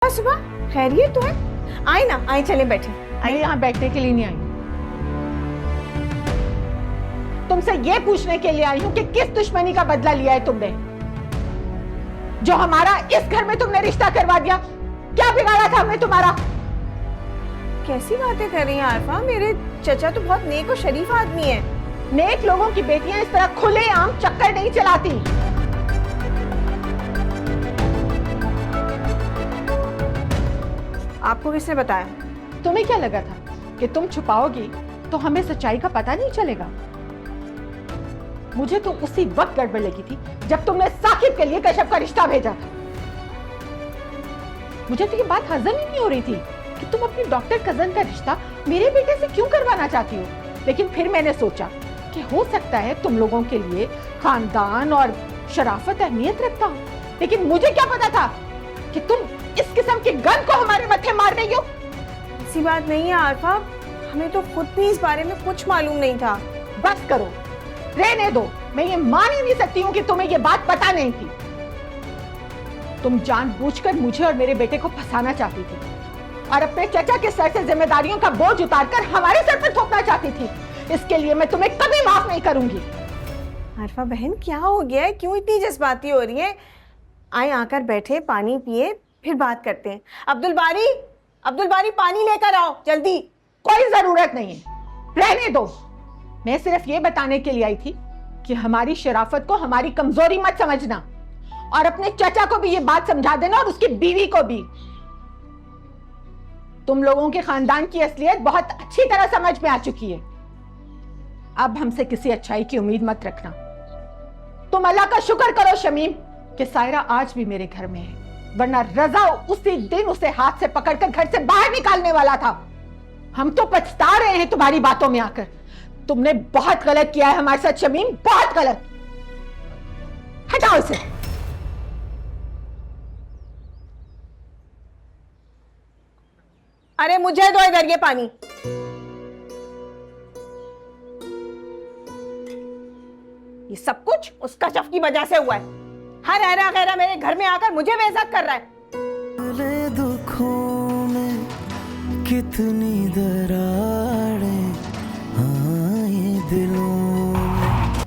सुबह खैरियत तो है? आए ना, आए, चले बैठे। मैं यहाँ बैठने के लिए नहीं आई, तुमसे ये पूछने के लिए आई हूँ कि किस दुश्मनी का बदला लिया है तुमने, जो हमारा इस घर में तुमने रिश्ता करवा दिया। क्या बिगाड़ा था हमने तुम्हारा? कैसी बातें कर रही हैं आरफा? मेरे चचा तो बहुत नेक और शरीफ आदमी है। नेक लोगों की बेटियां इस तरह खुलेआम चक्कर नहीं चलाती। आपको किसने बताया? तुम्हें क्या लगा था कि तुम छुपाओगी तो हमें सच्चाई का पता नहीं चलेगा? मुझे तो उसी वक्त गड़बड़ लगी थी जब तुमने साकिब के लिए कश्यप का रिश्ता भेजा था। मुझे तो ये बात हजम ही नहीं हो रही थी कि तुम अपनी डॉक्टर कजन का रिश्ता मेरे बेटे से क्यों करवाना चाहती हो। लेकिन फिर मैंने सोचा कि हो सकता है तुम लोगों के लिए खानदान और शराफत अहमियत रखता हो, लेकिन मुझे क्या पता था कि तुम इस किस्म के गन को हमारे मत्थे मार रही हो। ऐसी बात नहीं है आरफा, हमें तो खुद भी इस बारे में कुछ मालूम नहीं था। बस करो, रहने दो। मैं ये मान ही नहीं सकती हूँ कि तुम्हें ये बात पता नहीं थी। तुम जानबूझकर मुझे और मेरे बेटे को फंसाना चाहती थी और अपने चचा के सर से जिम्मेदारियों का बोझ उतारकर हमारे सर पर थोपना चाहती थी। इसके लिए मैं तुम्हें कभी माफ नहीं करूंगी। आरफा बहन, क्या हो गया है? क्यों इतनी जज्बाती हो रही है? आए, आकर बैठे, पानी पिए, फिर बात करते हैं। अब्दुल बारी पानी लेकर आओ जल्दी। कोई जरूरत नहीं है, रहने दो। मैं सिर्फ ये बताने के लिए आई थी कि हमारी शराफत को हमारी कमजोरी मत समझना और अपने चचा को भी ये बात समझा देना और उसकी बीवी को भी। तुम लोगों के खानदान की असलियत बहुत अच्छी तरह समझ में आ चुकी है। अब हमसे किसी अच्छाई की उम्मीद मत रखना। तुम अल्लाह का शुक्र करो शमीम कि सायरा आज भी मेरे घर में है, वरना रजा उसी दिन उसे हाथ से पकड़कर घर से बाहर निकालने वाला था। हम तो पछता रहे हैं तुम्हारी बातों में आकर। तुमने बहुत गलत किया है हमारे साथ शमीम, बहुत गलत। हटाओ इसे। अरे मुझे दो इधर ये पानी। ये सब कुछ उस कशफ की वजह से हुआ है। हर ऐरा गैरा मेरे घर में आकर मुझे बेइज्जत कर रहा है। दुखों में कितनी दरार